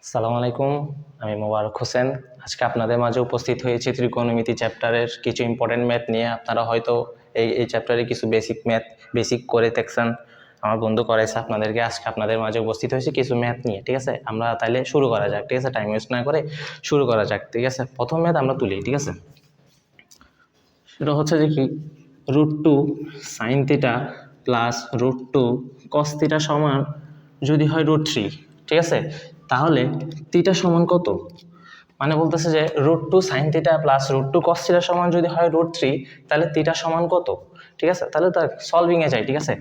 আসসালামু আলাইকুম, আমি মোবারক হোসেন। আজকে আপনাদের মাঝে উপস্থিত হয়েছি ত্রিকোণমিতি চ্যাপ্টারের কিছু ইম্পর্টেন্ট ম্যাথ নিয়ে। আপনারা হয়তো এই চ্যাপ্টারে কিছু বেসিক করে দেখছেন, আমার বন্ধু করাইছে আপনাদেরকে। আজকে আপনাদের মাঝে উপস্থিত হয়েছে কিছু ম্যাথ নিয়ে, ঠিক আছে? আমরা তাইলে শুরু করা যাক, ঠিক আছে? টাইম ওয়েস্ট না করে শুরু করা যাক, ঠিক আছে? প্রথম ম্যাথ আমরা তুলি, ঠিক আছে? সেটা হচ্ছে যে কি, √2 sin θ প্লাস √2 cos θ সমান যদি হয় √3, ঠিক আছে? তাহলে θ সমান কত? মানে বলতেছে যে √2 sin θ প্লাস √2 cos θ সমান যদি হয় √3, তাহলে θ সমান কত? ঠিক আছে, তাহলে তার সলভিংয়ে যাই, ঠিক আছে?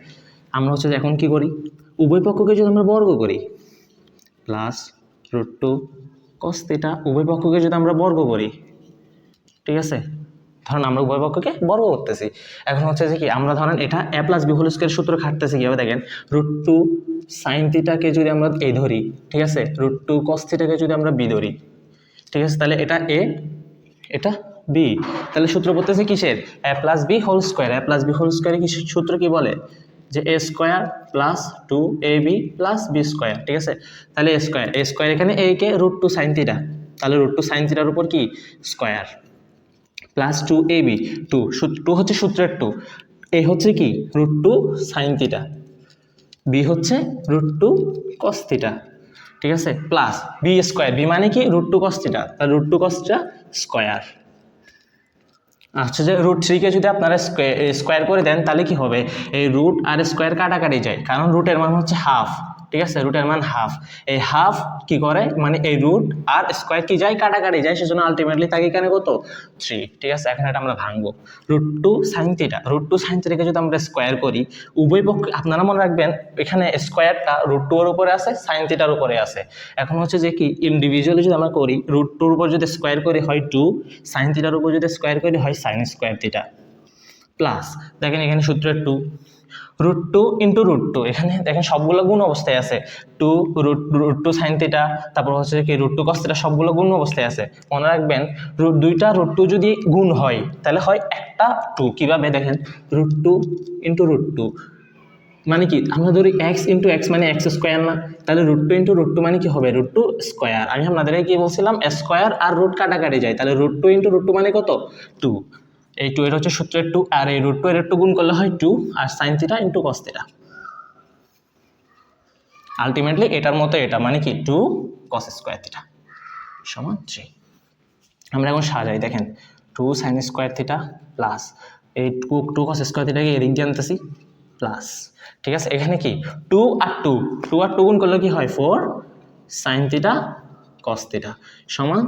আমরা হচ্ছে যে এখন কি করি, উভয় পক্ষকে যদি আমরা বর্গ করি, প্লাস √2 cos θ উভয় পক্ষকে যদি আমরা বর্গ করি, ঠিক আছে? ধরেন আমরা উভয় পক্ষকে বর্গ করতেছি। এখন হচ্ছে যে কি, আমরা ধরেন এটা a plus b whole square সূত্র খাটতেছি কীভাবে দেখেন, √2 sin θ কে যদি আমরা a ধরি, ঠিক আছে, √2 cos θ কে যদি আমরা b ধরি, ঠিক আছে, তাহলে এটা a, এটা b। তাহলে সূত্র পড়তেছে কিসের? a plus b whole square. a plus b whole স্কয়ারে কি সূত্র কি বলে, যে a square plus 2ab plus b square, ঠিক আছে? তাহলে a স্কয়ার এখানে a কে √2 sin θ, তাহলে √2 sin θ এর উপর কি স্কয়ার, প্লাস 2ab, 2 হচ্ছে সূত্রের 2, a হচ্ছে কি √2 sin θ, b হচ্ছে √2 cos θ, ঠিক আছে? প্লাস b স্কয়ার, b মানে কি √2 cos θ, তাহলে √2 cos θ স্কয়ার। আচ্ছা, যে √3 কে যদি আপনারা স্কয়ার করে দেন তাহলে কি হবে, এই রুট আর স্কয়ার কাটাকাটি যায়, কারণ রুটের মান হচ্ছে হাফ, ঠিক আছে? রুটের মান হাফ, এই হাফ কি করে, মানে এই রুট আর স্কয়ার কি যায়, কাটাকাটি যায়, সেজন্য আলটিমেটলি থাকে এখানে কত 3, ঠিক আছে? এখন এটা আমরা ভাঙবো, √2 sin θ, √2 sin θ কে যদি আমরা স্কয়ার করি, উভয় পক্ষ আপনারা মনে রাখবেন এখানে স্কয়ারটা √2 এর উপরে আছে, sin θ এর উপরে আছে। এখন হচ্ছে যে কি, ইন্ডিভিজুয়ালি যদি আমরা করি, √2 এর উপর যদি স্কয়ার করি হয় 2, sin θ এর উপর যদি স্কয়ার করি হয় sin স্কয়ার θ, প্লাস দেখেন এখানে সূত্রের 2, √2 ইন্টু √2, এখানে দেখেন সবগুলো গুণ অবস্থায় আছে, 2 √2 sin θ, তারপর হচ্ছে কি √2 cos θ, সবগুলো গুণ অবস্থায় আছে। মনে রাখবেন দুইটা √2 যদি গুণ হয় তাহলে হয় একটা 2, কিভাবে দেখেন, √2 ইন্টু √2 মানে কি, আমরা ধরি x ইন্টু x মানে x স্কয়ার না, তাহলে √2 ইন্টু √2 মানে কি হবে, √2 স্কয়ার। আমি আপনাদেরকে কি বলছিলাম, স্কয়ার আর রুট কাটাকাটি যায়, তাহলে √2 ইন্টু √2 মানে কত 2, এই 2 এর হচ্ছে সূত্রের 2, আর এই √2 এর 2 গুণ করলে হয় 2, আর sin θ ইন্টু cos θ। আলটিমেটলি এটার মতো এটা মানে কি 2 cos স্কয়ার θ সমান 3। আমরা এখন সাজাই, দেখেন 2 sin স্কয়ার θ প্লাস এই 2 cos স্কয়ার θ কে এদিক দিয়ে আনতেছি প্লাস, ঠিক আছে? এখানে কি 2 আর 2 গুণ করলে কি হয় 4 sin θ cos θ সমান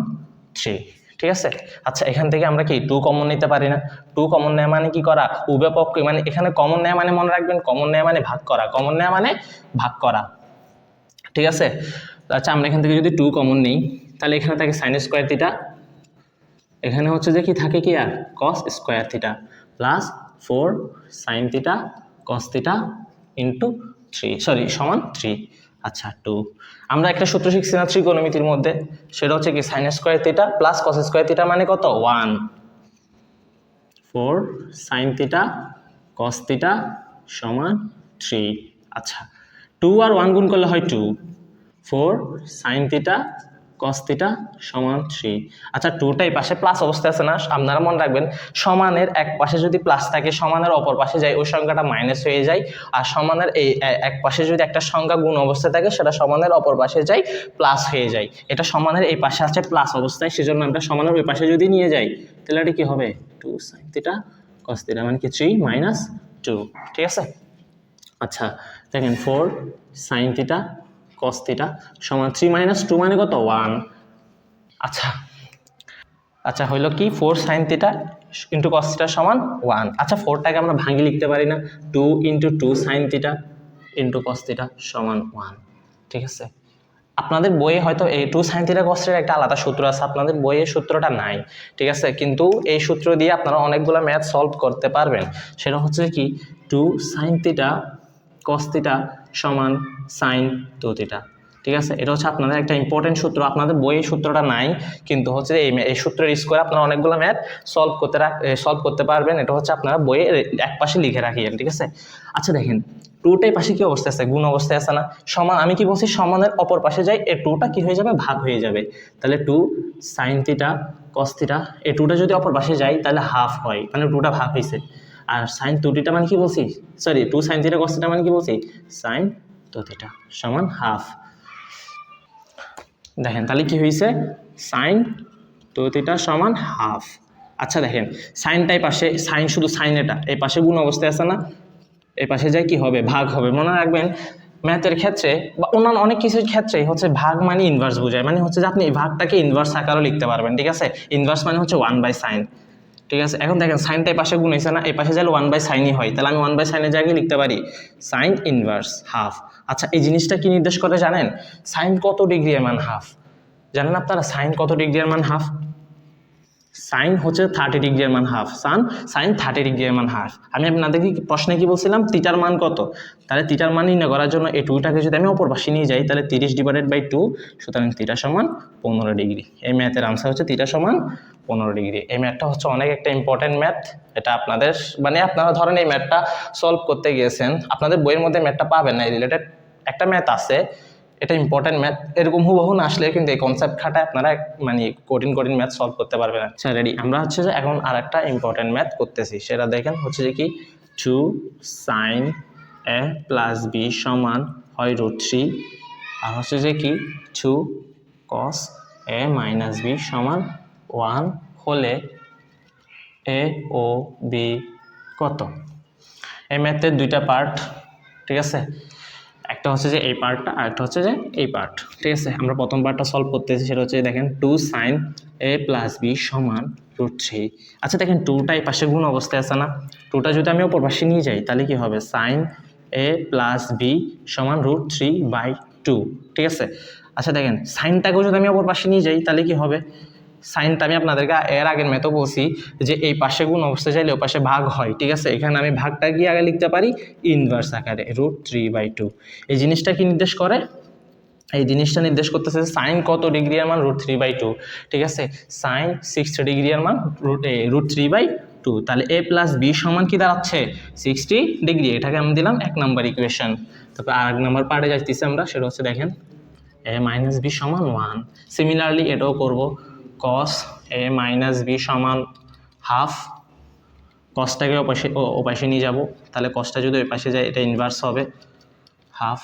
3, ঠিক আছে? আচ্ছা, এখান থেকে আমরা কি 2 কমন নিতে পারি না? 2 কমন নেওয়া মানে কি করা, উভয় পক্ষ মানে এখানে কমন নেওয়া মানে মনে রাখবেন, কমন নেওয়া মানে ভাগ করা, কমন নেওয়া মানে ভাগ করা, ঠিক আছে? আচ্ছা, আমরা এখান থেকে যদি 2 কমন নিই তাহলে এখানে থাকে sin স্কয়ার θ, এখানে হচ্ছে যে কি থাকে কি আর cos square θ, plus 4 sin θ cos θ into 3 সমান 3। আচ্ছা, 2 আমরা একটা সূত্র শিখছি না ত্রিকোণমিতির মধ্যে, সেটা হচ্ছে কি sin square θ plus cos square θ মানে কত 1, 4 sin θ cos θ সমান 3। আচ্ছা, 2 আর 1 গুণ করলে হয় 2, 4 sin θ cos θ সমান 3। আচ্ছা, 2টা এই পাশে প্লাস অবস্থায় আছে না, আপনারা মনে রাখবেন সমানের এক পাশে যদি প্লাস থাকে সমানের অপর পাশে যায় ওই সংখ্যাটা মাইনাস হয়ে যায়, আর সমানের এই এক পাশে যদি একটা সংখ্যা গুণ অবস্থায় থাকে সেটা সমানের অপর পাশে যায় প্লাস হয়ে যায়। এটা সমানের এই পাশে আছে প্লাস অবস্থায়, সেজন্য আমরা সমানের ওই পাশে যদি নিয়ে যাই তাহলে এটা কি হবে 2 sin θ cos θ মানে কি 3 - 2, ঠিক আছে? আচ্ছা, দেখেন 4 sin θ cos θ সমান 3 - 2 মানে কত 1। আচ্ছা হইল কি 4 sin θ ইন্টু cos θ সমান 1। আচ্ছা, 4টাকে আমরা ভাঙি লিখতে পারি না, 2 ইন্টু 2 sin θ ইন্টু cos θ সমান 1, ঠিক আছে? আপনাদের বইয়ে হয়তো এই 2 sin θ cos θ একটা আলাদা সূত্র আছে, আপনাদের বইয়ে সূত্রটা নাই, ঠিক আছে? কিন্তু এই সূত্র দিয়ে আপনারা অনেকগুলো ম্যাথ সলভ করতে পারবেন। সেটা হচ্ছে কি 2 sin θ cos θ সমান sin 2θ, ঠিক আছে? এটা হচ্ছে আপনাদের একটা ইম্পর্টেন্ট সূত্র, আপনাদের বইয়ে সূত্রটা নাই, কিন্তু হচ্ছে এই সূত্রের ইউজ করে আপনারা অনেকগুলো ম্যাথ সলভ করতে পারবেন। এটা হচ্ছে আপনারা বইয়ে এক পাশে লিখে রাখিয়েন, ঠিক আছে? আচ্ছা, দেখেন টুটাই পাশে কি অবস্থায় আছে, গুণ অবস্থায় আছে না। সমান, আমি কি বলছি, সমানের অপর পাশে যাই, এই টুটা কি হয়ে যাবে, ভাগ হয়ে যাবে। তাহলে 2 sin থিটা cos থিটা, এই টুটা যদি অপর পাশে যাই তাহলে হাফ হয়, মানে টুটা ভাগ হয়েছে। আর sin 2 থিটা মানে কি বলছি, sorry 2 sin theta cos theta মানে কি বলছি, sin 2 থিটা সমান হাফ। দেখেন তাহলে কি হয়েছে, sin 2 থিটা সমান হাফ। আচ্ছা দেখেন সাইনটাই পাশে, সাইন শুধু সাইন, এটা এই পাশে গুণ অবস্থায় আছে না, এই পাশে যাই কি হবে, ভাগ হবে। মনে রাখবেন ম্যাথের ক্ষেত্রে বা অন্যান্য অনেক কিছুর ক্ষেত্রেই হচ্ছে ভাগ মানে ইনভার্স বোঝায়, মানে হচ্ছে যে আপনি এই ভাগটাকে ইনভার্স আকারও লিখতে পারবেন, ঠিক আছে। ইনভার্স মানে হচ্ছে 1/sin, ঠিক আছে। এখন দেখেন সাইনটা এই পাশে গুণ হয়েছে না, এই পাশে যাইলে 1/sinই হয়, তাহলে আমি 1/sinএর জায়গায় লিখতে পারি সাইন ইনভার্স হাফ। আচ্ছা এই জিনিসটা কি নির্দেশ করে জানেন, সাইন কত ডিগ্রি এর মান হাফ, জানেন আপনারা সাইন কত ডিগ্রি এর মান হাফ, সাইন হচ্ছে 30 ডিগ্রি এর মান হাফ, সাইন 30 ডিগ্রি এর মান হাফ। আমি আপনাদেরকে প্রশ্নে কি বলছিলাম, থিটার মান কত, তাহলে থিটার মান নির্ণয় করার জন্য এই টুটাকে যদি আমি অপর পাশে নিয়ে যাই তাহলে 30/2, সুতরাং থিটা সমান 15 ডিগ্রি। এই ম্যাথের আনসার হচ্ছে থিটা সমান 15 ডিগ্রি। এই ম্যাথটা হচ্ছে অনেক একটা ইম্পর্টেন্ট ম্যাথ, এটা আপনাদের মানে আপনারা ধরেন এই ম্যাথটা সলভ করতে গিয়েছেন, আপনাদের বইয়ের মধ্যে ম্যাথটা পাবেন না, এই রিলেটেড একটা ম্যাথ আছে, এটা ইম্পর্টেন্ট ম্যাথ, এরকম হুবহু না আসলে কিন্তু এই কনসেপ্ট খাটায় আপনারা মানে কঠিন কঠিন ম্যাথ সলভ করতে পারবেন। আচ্ছা রেডি, আমরা হচ্ছে যে এখন আর একটা ইম্পর্টেন্ট ম্যাথ করতেছি, সেটা দেখেন হচ্ছে যে কি 2 sin a প্লাস বি সমান হয় √3, আর হচ্ছে যে কি 2 cos a মাইনাস বি সমান 1 হলে a ও b কত। এই ম্যাথের দুইটা পার্ট, ঠিক আছে, একটা হচ্ছে যে এই পার্টটা আর একটা হচ্ছে যে এই পার্ট, ঠিক আছে। আমরা প্রথম পার্টটা সলভ করতেছি, সেটা হচ্ছে দেখেন 2 sin a প্লাস বি সমান √3। আচ্ছা দেখেন টুটা এই পাশে গুণ অবস্থায় আছে না, টুটা যদি আমি অপর পাশে নিয়ে যাই তাহলে কি হবে, sin a প্লাস বি সমান √3/2, ঠিক আছে। আচ্ছা দেখেন সাইনটাকেও যদি আমি অপর পাশে নিয়ে যাই তাহলে কি হবে, সাইনটা আমি আপনাদেরকে এর আগের মেথও বলছি যে এই পাশে গুণ অবস্থায় চাইলে ও পাশে ভাগ হয়, ঠিক আছে। এখানে আমি ভাগটা কি আগে লিখতে পারি ইনভার্স আকারে √3/2। এই জিনিসটা কি নির্দেশ করে, এই জিনিসটা নির্দেশ করতেছে সাইন কত ডিগ্রি এর মান √3/2, ঠিক আছে। সাইন 60 ডিগ্রি এর মান √3/2, তাহলে a প্লাস বি সমান কি দাঁড়াচ্ছে 60 ডিগ্রি। এটাকে আমি দিলাম 1 নম্বর ইকুয়েশন। তারপর আর 1 নম্বর পার্টে যাইতেছি আমরা, সেটা হচ্ছে দেখেন a মাইনাস বি সমান 1। সিমিলারলি এটাও করব, cos a মাইনাস বি সমান হাফ, কসটাকে ও পাশে নিয়ে যাব, তাহলে কসটা যদি ওই পাশে যায় এটা ইনভার্স হবে হাফ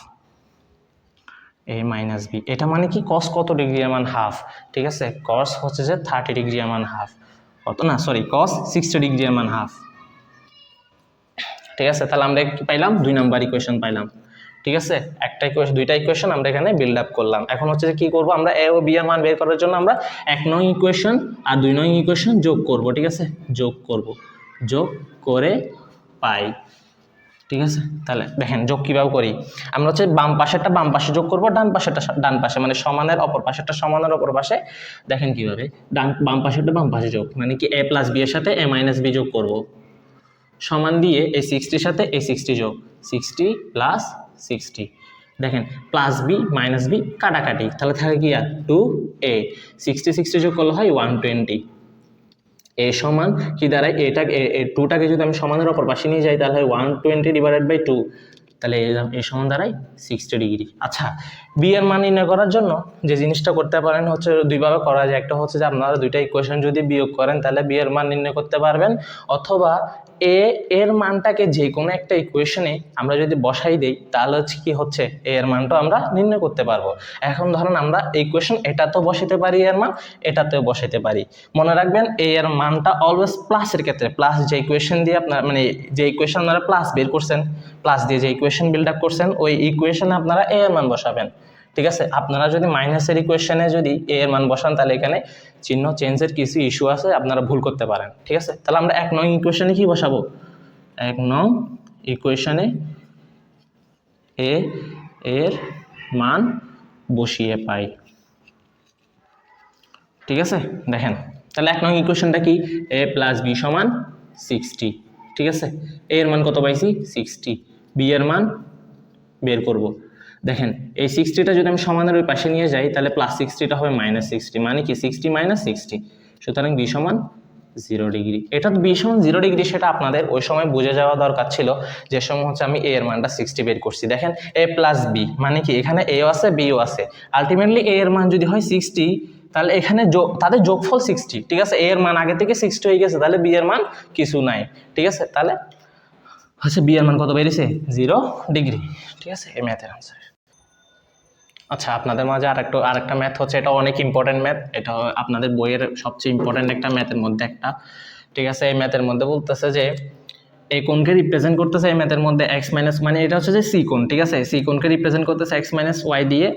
a মাইনাস বি। এটা মানে কি cos কত ডিগ্রি এর মান হাফ, ঠিক আছে। cos হচ্ছে যে 30 ডিগ্রি এর মান হাফ, কত না সরি cos 60 ডিগ্রি এর মান হাফ, ঠিক আছে। তাহলে আমরা কি পাইলাম, 2 নাম্বার ইকুয়েশন পাইলাম, ঠিক আছে। একটা ইকুয়েশন, দুইটা ইকুয়েশন আমরা এখানে বিল্ড আপ করলাম। এখন হচ্ছে যে কি করব, আমরা a ও b এর মান বের করার জন্য আমরা 1 নং ইকুয়েশন আর 2 নং ইকুয়েশন যোগ করব, ঠিক আছে। যোগ করব, যোগ করে পাই, ঠিক আছে। তাহলে দেখেন যোগ কিভাবে করি, আমরা হচ্ছে বাম পাশেরটা বাম পাশে যোগ করব, ডান পাশেরটা ডান পাশে, মানে সমানের অপর পাশেরটা সমানের অপর পাশে। দেখেন কিভাবে, বাম পাশেরটা বাম পাশে যোগ, মানে কি a প্লাস বি এর সাথে a মাইনাস বি যোগ করব, সমান দিয়ে এই 60 সাথে এই 60 যোগ, 60 প্লাস 60, দেখেন প্লাস বি মাইনাস বি কাটাকাটি, তাহলে থাকে কি আর 2a, 60 যোগ করলে হয় 120। এ সমান কি দাঁড়ায়, এটা টুটাকে যদি আমি সমানের অপর পাশে নিয়ে যাই তাহলে 120/2, তাহলে এ সমান দাঁড়ায় 60 ডিগ্রি। আচ্ছা বি এর মান নির্ণয় করার জন্য যে জিনিসটা করতে পারেন হচ্ছে দুইভাবে করা যায়, একটা হচ্ছে যে আপনারা দুইটা ইকুয়েশন যদি বিয়োগ করেন তাহলে বি এর মান নির্ণয় করতে পারবেন, অথবা এ এর মানটাকে যে কোনো একটা ইকুয়েশনে আমরা যদি বসাই দেই তাহলে হচ্ছে কি হচ্ছে এ এর মানটা আমরা নির্ণয় করতে পারবো। এখন ধরুন আমরা ইকুয়েশন এটাতেও বসাতে পারি এর মান, এটাতেও বসাতে পারি। মনে রাখবেন এ এর মানটা অলওয়েজ প্লাসের ক্ষেত্রে, প্লাস যে ইকুয়েশন দিয়ে আপনার মানে যে ইকুয়েশন আপনারা প্লাস বের করছেন, প্লাস দিয়ে যে ইকুয়েশন বিল্ড আপ করছেন ওই ইকুয়েশনে আপনারা এ এর মান বসাবেন, ঠিক আছে। আপনারা যদি মাইনাসের ইকুয়েশনে যদি এ এর মান বসান তাহলে এখানে চিহ্ন চেঞ্জের কিছু ইস্যু আছে, আপনারা ভুল করতে পারেন, ঠিক আছে। তাহলে আমরা 1 নং ইকুয়েশনে কি বসাবো, 1 নং ইকুয়েশনে এ এর মান বসিয়ে পাই, ঠিক আছে। দেখেন তাহলে 1 নং ইকুয়েশনটা কি, a প্লাস বি সমান 60, ঠিক আছে। a এর মান কত পাইছি 60, b এর মান বের করব। দেখেন এই 60টা যদি আমি সমানের ওই পাশে নিয়ে যাই তাহলে প্লাস 60টা হবে -60, মানে কি 60 - 60, সুতরাং b সমান 0 ডিগ্রি। এটা তো বি সমান 0 ডিগ্রি, সেটা আপনাদের ওই সময় বুঝে যাওয়া দরকার ছিল, যে সময় হচ্ছে আমি এ এর মানটা 60 বের করছি। দেখেন এ প্লাস বি মানে কি, এখানে এও আছে বিও আছে, আলটিমেটলি এ এর মান যদি হয় 60, তাহলে এখানে তাদের যোগফল 60, ঠিক আছে। এ এর মান আগে থেকে 60 হয়ে গেছে, তাহলে বি এর মান কিছু নাই, ঠিক আছে। তাহলে হচ্ছে বি এর মান কত বেরিয়েছে, 0 ডিগ্রি, ঠিক আছে। এই ম্যাথের আনসার। আচ্ছা, আপনাদের মাঝে আরেকটা ম্যাথ হচ্ছে, এটা অনেক ইম্পর্টেন্ট ম্যাথ, এটা আপনাদের বইয়ের সবচেয়ে ইম্পর্টেন্ট একটা ম্যাথের মধ্যে একটা, ঠিক আছে। এই ম্যাথের মধ্যে বলতেছে যে এই কোণকে রিপ্রেজেন্ট করতেছে এই ম্যাথের মধ্যে এক্স মাইনাস, মানে এটা হচ্ছে যে সি কোণ, ঠিক আছে। সি কোণকে রিপ্রেজেন্ট করতেছে এক্স মাইনাস ওয়াই দিয়ে,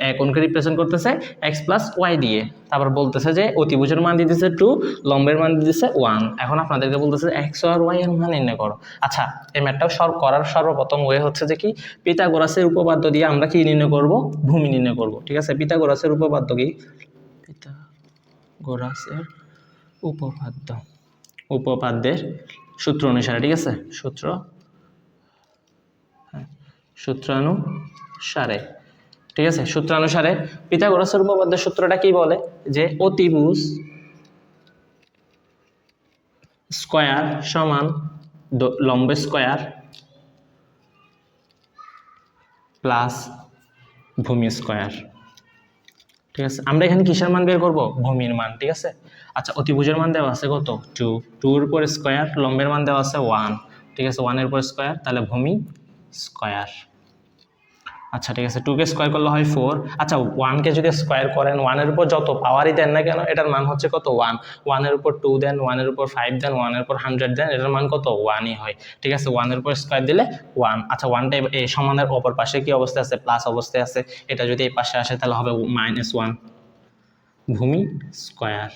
এ কোণকে রিপ্রেজেন্ট করতেছে এক্স প্লাস ওয়াই দিয়ে। তারপর বলতেছে যে অতিভুজের মান দিতেছে 2, লম্বের মান দিতেছে 1। এখন আপনাদেরকে বলতেছে এক্স আর ওয়াই এর মান নির্ণয় করো। আচ্ছা, এই ম্যাথটাও করার সর্বপ্রথম ওয়ে হচ্ছে যে কি, পিথাগোরাসের উপপাদ্য দিয়ে আমরা কি নির্ণয় করব, ভূমি নির্ণয় করব, ঠিক আছে। পিথাগোরাসের উপপাদ্য কি, পিথাগোরাসের উপপাদ্যের সূত্র অনুসারে, ঠিক আছে, সূত্রানুসারে, ঠিক আছে। সূত্রানুসারে পিথাগোরাসের উপপাদ্যের সূত্রটা কি বলে, যে অতিভুজ স্কয়ার সমান লম্ব স্কয়ার প্লাস ভূমি স্কয়ার, ঠিক আছে। আমরা এখানে কিসের মান বের করব, ভূমির মান, ঠিক আছে। আচ্ছা, অতিভুজের মান দেওয়া আছে কত, 2, 2 এর উপর স্কয়ার, লম্বের মান দেওয়া আছে 1, ঠিক আছে, 1 এর উপর স্কয়ার, তাহলে ভূমি স্কয়ার। আচ্ছা, ঠিক আছে, 2 কে স্কয়ার করলে হয় 4। আচ্ছা, 1 কে যদি স্কয়ার করেন, 1 এর উপর যত পাওয়ারই দেন না কেন, এটার মান হচ্ছে কত, 1। 1 এর উপর 2 দেন, 1 এর উপর 5 দেন, 1 এর উপর 100 দেন, এটার মান কত, 1ই হয়, ঠিক আছে। 1 এর উপর স্কয়ার দিলে 1। আচ্ছা, 1টা এই সমানের অপর পাশে কি অবস্থায় আছে, প্লাস অবস্থায় আছে, এটা যদি এই পাশে আসে তাহলে হবে -1, ভূমি স্কয়ার।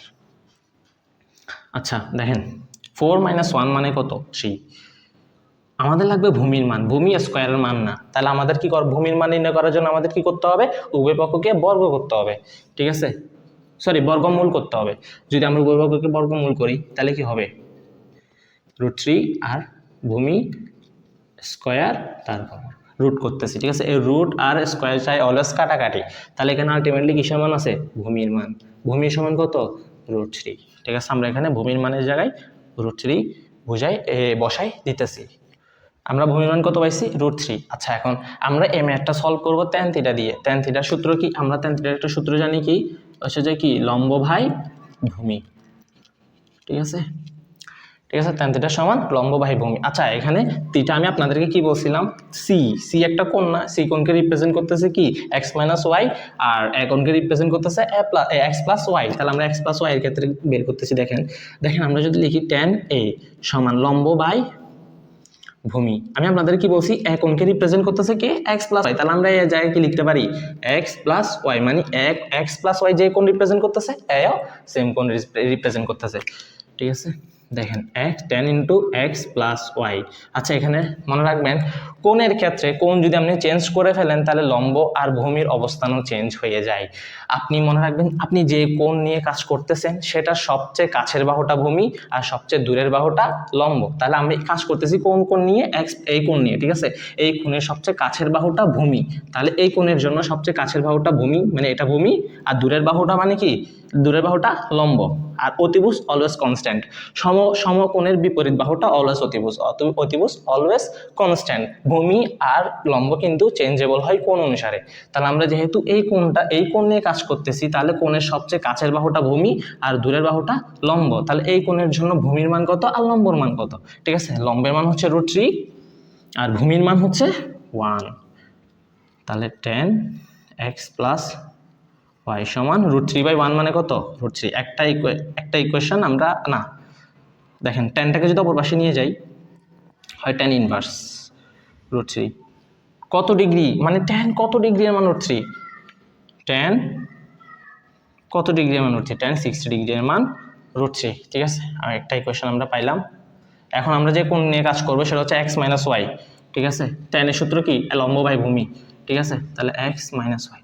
আচ্ছা দেখেন, 4 - 1 মানে কত, 3। আমাদের লাগবে ভূমির মান, ভূমি স্কয়ারের মান না। তাহলে আমাদের কি ভূমির মান নির্ণয় করার জন্য আমাদের কি করতে হবে, উভয় পক্ষকে বর্গ করতে হবে, ঠিক আছে, বর্গমূল করতে হবে। যদি আমরা উভয় পক্ষকে বর্গমূল করি তাহলে কি হবে, √3 আর ভূমি স্কয়ার, তারপর রুট করতেছি, ঠিক আছে। এই রুট আর স্কয়ার চাই অলওয়েজ কাটাকাটি, তাহলে এখানে আলটিমেটলি কিসের মান আছে, ভূমির মান। ভূমির সমান কত, √3, ঠিক আছে। আমরা এখানে ভূমির মানের জায়গায় √3 বসাই দিতেছি। আমরা ভূমির মান কত পাইছি, √3। আচ্ছা, এখন আমরা এই ম্যাথটা সলভ করবো tan থিটা দিয়ে। tan থিটার সূত্র কি, আমরা tan থিটার একটা সূত্র জানি কি, হচ্ছে যে কি, লম্ব ভাই ভূমি, ঠিক আছে, ঠিক আছে। tan থিটা সমান লম্ব বাই ভূমি। আচ্ছা, এখানে থিটা আমি আপনাদেরকে কি বলছিলাম, সি একটা কোণ না, সি কোণকে রিপ্রেজেন্ট করতেছে কি, x - y, আর এ কোণকে রিপ্রেজেন্ট করতেছে x + y। তাহলে আমরা x + y এর ক্ষেত্রে বের করতেছি। দেখেন আমরা যদি লিখি tan a সমান লম্ব বাই ভূমি, আমি আপনাদের কি বলছি, এ কোণকে রিপ্রেজেন্ট করতেছে কি, x + y। তাহলে আমরা এই জায়গায় কি লিখতে পারি, x + y, মানে x + y যে কোণ রিপ্রেজেন্ট করতেছে, এও সেম কোণ রিপ্রেজেন্ট করতেছে, ঠিক আছে। দেখেন tan × x + y। আচ্ছা, এখানে মনে রাখবেন, কোণের ক্ষেত্রে কোণ যদি আপনি চেঞ্জ করে ফেলেন তাহলে লম্ব আর ভূমির অবস্থানও চেঞ্জ হয়ে যায়। আপনি মনে রাখবেন, আপনি যে কোণ নিয়ে কাজ করতেছেন সেটা সবচেয়ে কাছের বাহুটা ভূমি আর সবচেয়ে দূরের বাহুটা লম্ব। তাহলে আমরা কাজ করতেছি কোন কোণ নিয়ে, এই কোণ নিয়ে, ঠিক আছে। এই কোণের সবচেয়ে কাছের বাহুটা ভূমি, তাহলে এই কোণের জন্য সবচেয়ে কাছের বাহুটা ভূমি, মানে এটা ভূমি, আর দূরের বাহুটা মানে কি, দূরের বাহুটা লম্ব। আর অতিভুজ অলওয়েজ কনস্ট্যান্ট, সমকোণের বিপরীত বাহুটা অলওয়েজ অতিভুজ অলওয়েজ কনস্ট্যান্ট। ভূমি আর লম্ব কিন্তু চেঞ্জেবল হয় কোণ অনুসারে। তাহলে আমরা যেহেতু এই কোণ নিয়ে কাজ করতেছি, তাহলে কোণের সবচেয়ে কাছের বাহুটা ভূমি আর দূরের বাহুটা লম্ব। তাহলে এই কোণের জন্য ভূমির মান কত আর লম্বর মান কত, ঠিক আছে। লম্বের মান হচ্ছে √3 আর ভূমির মান হচ্ছে 1। তাহলে tan x + y সমান √3/1 মানে কত, √3। একটা ইকুয়েশন আমরা না, দেখেন ট্যানটাকে যদি অপর পাশে নিয়ে যাই হয় tan ইনভার্স √3 কত ডিগ্রি, মানে tan কত ডিগ্রি এর মান √3, tan কত ডিগ্রি এর মান √3, tan 60 ডিগ্রি এর মান √3, ঠিক আছে। আর একটা ইকুয়েশন আমরা পাইলাম। এখন আমরা যে কোণ নিয়ে কাজ করবো সেটা হচ্ছে x - y, ঠিক আছে। tan এর সূত্র কি, লম্ব বাই ভূমি, ঠিক আছে। তাহলে x - y।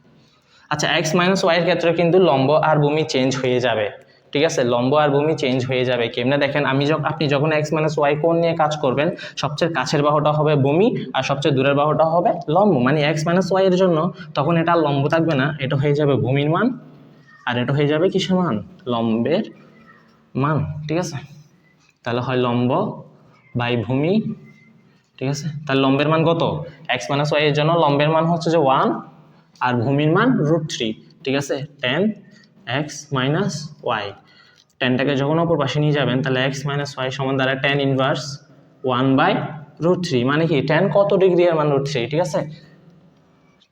আচ্ছা, x - y এর ক্ষেত্রে কিন্তু লম্ব আর ভূমি চেঞ্জ হয়ে যাবে, ঠিক আছে। লম্ব আর ভূমি চেঞ্জ হয়ে যাবে কেমনে, দেখেন আপনি যখন x - y কোণ নিয়ে কাজ করবেন, সবচেয়ে কাছের বাহুটা হবে ভূমি আর সবচেয়ে দূরের বাহুটা হবে লম্ব, মানে x - y এর জন্য তখন এটা লম্ব থাকবে না, এটা হয়ে যাবে ভূমির মান আর এটা হয়ে যাবে কিসের মান, লম্বের মান, ঠিক আছে। তাহলে হয় লম্ব বাই ভূমি, ঠিক আছে। তাহলে লম্বের মান কত, x মাইনাস ওয়াই এর জন্য লম্বের মান হচ্ছে যে 1 আর ভূমির মান √3, ঠিক আছে। tan x মাইনাস ওয়াই, ট্যানটাকে যখন অপর পাশে নিয়ে যাবেন তাহলে x মাইনাস ওয়াই সমান দ্বারা tan ইনভার্স 1/√3, মানে কি tan কত ডিগ্রি এর মান √3, ঠিক আছে।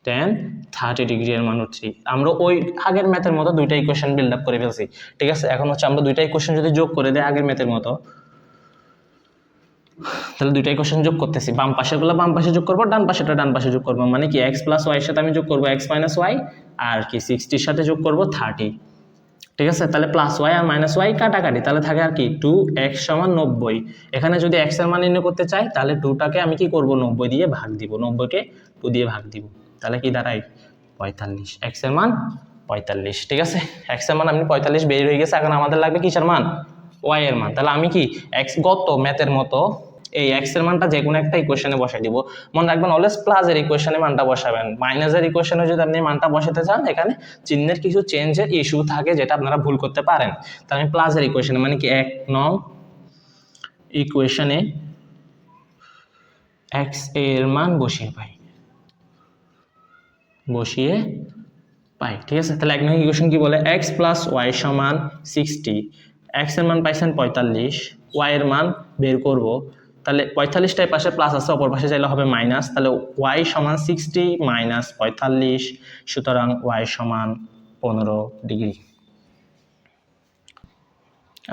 tan 30 ডিগ্রি এর মান √3। আমরা ওই আগের ম্যাথের মতো দুইটা ইকুয়েশন বিল্ড আপ করে ফেলছি, ঠিক আছে। এখন হচ্ছে আমরা দুইটা ইকুয়েশন যদি যোগ করে দেই আগের ম্যাথের মতো, তাহলে দুইটা ইকুয়েশন যোগ করতেছি, বাম পাশেরগুলো বাম পাশে যোগ করব, ডান পাশেটা ডান পাশে যোগ করব, মানে কি x প্লাস ওয়াই এর সাথে আমি যোগ করব x মাইনাস ওয়াই, আর কি 60 এর সাথে যোগ করব 30, ঠিক আছে। তাহলে প্লাস ওয়াই আর মাইনাস ওয়াই কাটাকাটি, তাহলে থাকে আর কি 2x সমান 90। এখানে যদি x এর মান নির্ণয় করতে চাই তাহলে 2টাকে আমি কি করব 90 দিয়ে ভাগ দিব, 90কে 2 দিয়ে ভাগ দিব, তাহলে কি দাঁড়ায় 45, x এর মান 45, ঠিক আছে। x এর মান আপনি 45 বের হয়ে গেছে, এখন আমাদের লাগবে কিসের মান, y এর মান। তাহলে আমি কি x গত ম্যাথের মতো এই x এর মানটা যে কোনো একটা ইকুয়েশনে বসাই দিব। মনে রাখবেন অলওয়েজ প্লাস এর ইকুয়েশনে মানটা বসাবেন, মাইনাসের ইকুয়েশনে যদি আপনি মানটা বসাতে চান এখানে চিহ্নের কিছু চেঞ্জের ইস্যু থাকে যেটা আপনারা ভুল করতে পারেন। তাহলে আমি প্লাস এর ইকুয়েশনে, মানে কি 1 নং ইকুয়েশনে x এর মান বসিয়ে পাই, ঠিক আছে। তাহলে 1 নং ইকুয়েশন কি বলে, x প্লাস ওয়াই সমান 60, x এর মান পাইছেন 45, y এর মান বের করব, তাহলে 45টাই পাশে প্লাস আছে, অপর পাশে চাইলে হবে মাইনাস, তাহলে y সমান 60 মাইনাস 45, সুতরাং y সমান 15 ডিগ্রি।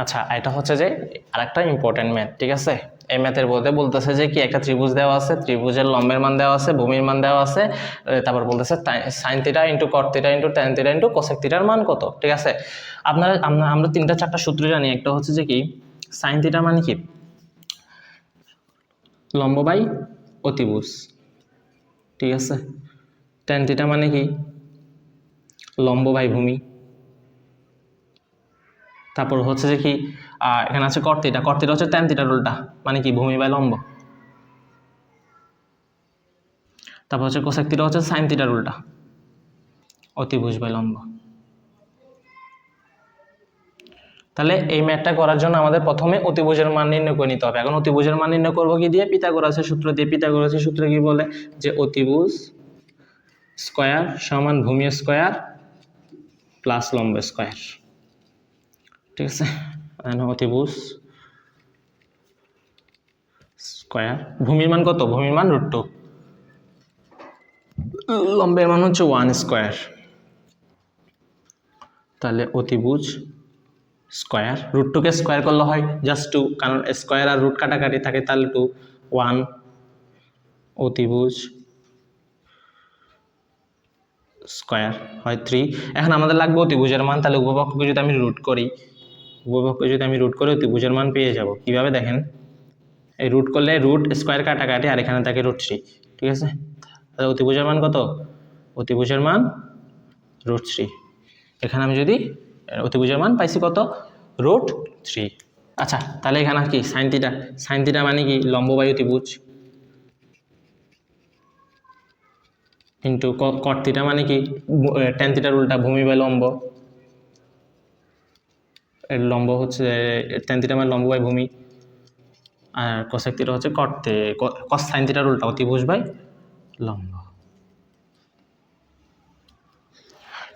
আচ্ছা, এটা হচ্ছে যে আরেকটা ইম্পর্টেন্ট ম্যাথ, ঠিক আছে। এই ম্যাথের মধ্যে বলতেছে যে কি একটা ত্রিভুজ দেওয়া আছে, ত্রিভুজের লম্বের মান দেওয়া আছে, ভূমির মান দেওয়া আছে, তারপর বলতেছে sine theta into cot theta into tan theta into cosec থিটার মান কত, ঠিক আছে। আমরা 3-4টা সূত্র জানি। একটা হচ্ছে যে কি সাইন থিটা মানে কি লম্ব বাই অতিভুজ, ঠিক আছে। ট্যান থিটা মানে কি লম্ব বাই ভূমি। তারপর হচ্ছে যে কি এখানে আছে কট থিটা, কট থিটা হচ্ছে ট্যান থিটার উল্টা, মানে কি ভূমি বাই লম্ব। তারপর হচ্ছে কোসেক থিটা হচ্ছে সাইন থিটার উল্টা, অতিভুজ বাই লম্ব। তাহলে এই ম্যাথটা করার জন্য আমাদের প্রথমে অতিভুজের মান নির্ণয় করে নিতে হবে। এখন অতিভুজের মান নির্ণয় করবো কি দিয়ে, পিথাগোরাসের সূত্র দিয়ে। পিথাগোরাসের সূত্র কি বলে যে অতিভুজ স্কয়ার সমান ভূমি স্কয়ার প্লাস লম্ব স্কয়ার, ঠিক আছে। অতিভুজ স্কয়ার, ভূমির মান কত, ভূমির মান √2, লম্বের মান হচ্ছে 1 স্কয়ার, তাহলে অতিভুজ স্কয়ার, √2কে স্কয়ার করলে হয় জাস্ট 2, কারণ স্কয়ার আর রুট কাটাকাটি থাকে, তাহলে 2 1 অতিভুজ স্কয়ার হয় 3। এখন আমাদের লাগবে অতিভুজের মান, তাহলে উপপক্ষকে যদি আমি রুট করি, অতিভুজের মান পেয়ে যাব কিভাবে দেখেন, এই রুট করলে রুট স্কয়ার কাটাকাটি আর এখানে থাকে √3, ঠিক আছে। তাহলে অতিভুজের মান কত, অতিভুজের মান √3। এখানে আমি যদি অতিভুজের মান পাইছি কত, √3। আচ্ছা, তাহলে এখানে কি সাইন থিটা, সাইন থিটা মানে কি লম্ব বাই অতিভুজ, ইন্টু কট থিটা মানে কি ট্যান থিটার উল্টা ভূমি বাই লম্ব, এর লম্ব হচ্ছে ট্যান থিটা মানে লম্ব বাই ভূমি, আর কোসেক থিটা হচ্ছে কস সাইন থিটার উল্টা অতিভুজ বাই লম্ব,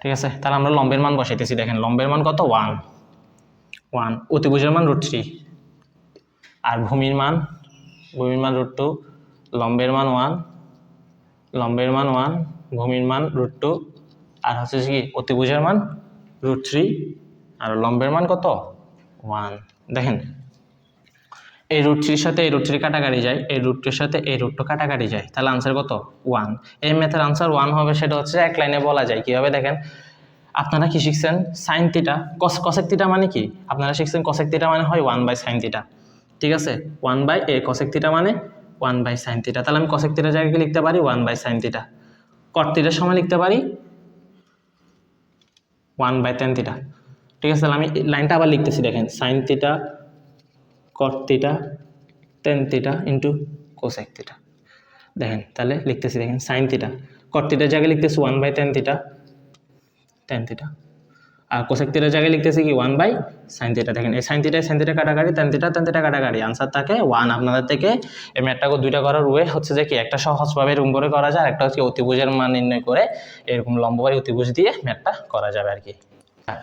ঠিক আছে। তাহলে আমরা লম্বের মান বসাইতেছি, দেখেন লম্বের মান কত 1, অতিভুজের মান √3, আর ভূমির মান √2, লম্বের মান 1, ভূমির মান √2, আর হচ্ছে কি অতিভুজের মান √3 আর লম্বের মান কত 1। দেখেন এই √3 সাথে এই √3 কাটাকাটি যায়, এই √2 সাথে এই √2 কাটাকাটি যায়, তাহলে আনসার কত 1। এই ম্যাথের আনসার 1 হবে, সেটা হচ্ছে এক লাইনে বলা যায় কিভাবে। দেখেন আপনারা কি শিখছেন, সাইন থিটা কোসেক থিটা মানে কি, আপনারা শিখছেন কোসেক থিটা মানে হয় 1/sin থিটা, ঠিক আছে। 1/a কোসেক থিটা মানে 1/sin থিটা, তাহলে আমি কোসেক থিটার জায়গায় লিখতে পারি 1/sin থিটা। কট থিটার সময় লিখতে পারি 1/tan থিটা, ঠিক আছে। তাহলে আমি লাইনটা আবার লিখতেছি, দেখেন সাইন থিটা কট theta tan theta into cosec theta. দেখেন তাহলে লিখতেছি, দেখেন সাইন থিটা কট থিটার জায়গায় লিখতেছি 1/tan থিটা, tan থিটা আর কোসেক থিটার জায়গায় লিখতেছি কি 1/sin থিটা। দেখেন এই sin থিটা কাটাকাটি, tan থিটা কাটাকাটি, আনসার থাকে 1। আপনাদের থেকে এই ম্যাথটাকে দুইটা করার ওয়ে হচ্ছে যে কি, একটা সহজভাবে এরকম করে করা যায়, একটা হচ্ছে অতিভুজের মান নির্ণয় করে এরকম লম্ববাহী অতিভুজ দিয়ে ম্যাথটা করা যাবে আর কি।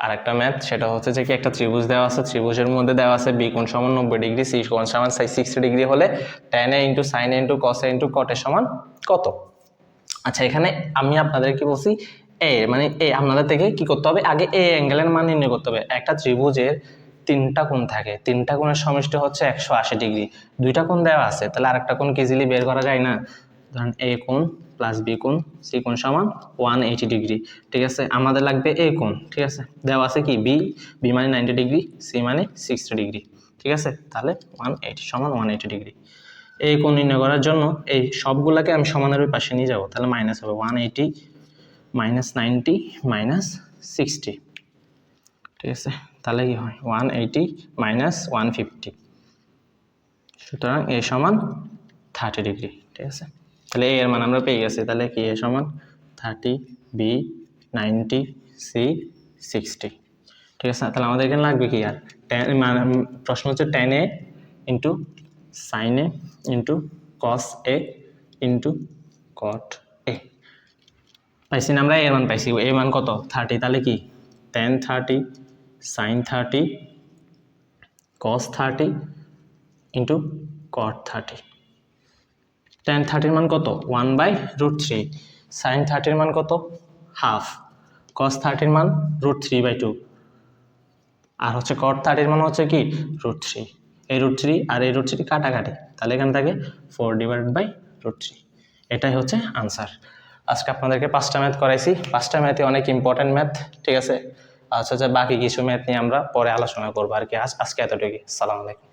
আর একটা ম্যাথ সেটা হচ্ছে যে কি, একটা ত্রিভুজ দেওয়া আছে, ত্রিভুজের মধ্যে দেওয়া আছে বি কোণ সমান 90 ডিগ্রি, সি কোণ সমান 60 ডিগ্রি হলে tan a into sine A into cos A into cot A সমান কত? আচ্ছা, এখানে আমি আপনাদের কি বলছি, মানে আপনাদের থেকে কি করতে হবে, আগে এ অ্যাঙ্গেলের মান নির্ণয় করতে হবে। একটা ত্রিভুজের 3টা কোণ থাকে, 3টা কোণের সমষ্টি হচ্ছে 180 ডিগ্রি। 2টা কোণ দেওয়া আছে, তাহলে আরেকটা কোণ ইজিলি বের করা যায় না? ধরেন এ কোণ প্লাস বি কোণ সি কোণ সমান 180 ডিগ্রি। ঠিক আছে, আমাদের লাগবে এ কোণ। ঠিক আছে, দেওয়া আছে কি বি মানে 90 ডিগ্রি, সি মানে 60 ডিগ্রি। ঠিক আছে, তাহলে 180 সমান 180 ডিগ্রি। এই কোণ নির্ণয় করার জন্য এই সবগুলাকে আমি সমানের ওই পাশে নিয়ে যাব, তাহলে মাইনাস হবে 180 মাইনাস 90 মাইনাস 60। ঠিক আছে, তাহলে কি হয় 180 মাইনাস 150, সুতরাং এ সমান 30 ডিগ্রি। ঠিক আছে, তাহলে এর মান আমরা পেয়ে গেছি। তাহলে কি এ সমান 30, বি 90, সি 60। ঠিক আছে, তাহলে আমাদের এখানে লাগবে কি আর প্রশ্ন হচ্ছে tan a into sine A into cos A into cot A. পাইছি না আমরা? এর মান পাইছি, এর মান কত 30। তাহলে কি tan 30 sin 30 cos 30 into cot 30। tan 30 মান কত 1/√3, sin 30 মান কত হাফ, cos 30 মান √3/2, আর হচ্ছে cot 30 মান হচ্ছে কি √3। এই √3 আর এই √3 কাটাকাটি, তাহলে এখান থেকে 4/√3। এটাই হচ্ছে আনসার। আজকে আপনাদেরকে 5টা ম্যাথ করাইছি। 5টা ম্যাথই অনেক ইম্পর্টেন্ট ম্যাথ। ঠিক আছে, আচ্ছা বাকি কিছু ম্যাথ নিয়ে আমরা পরে আলোচনা করবো আর কি। আজকে এতটুকুই। আসসালামু আলাইকুম।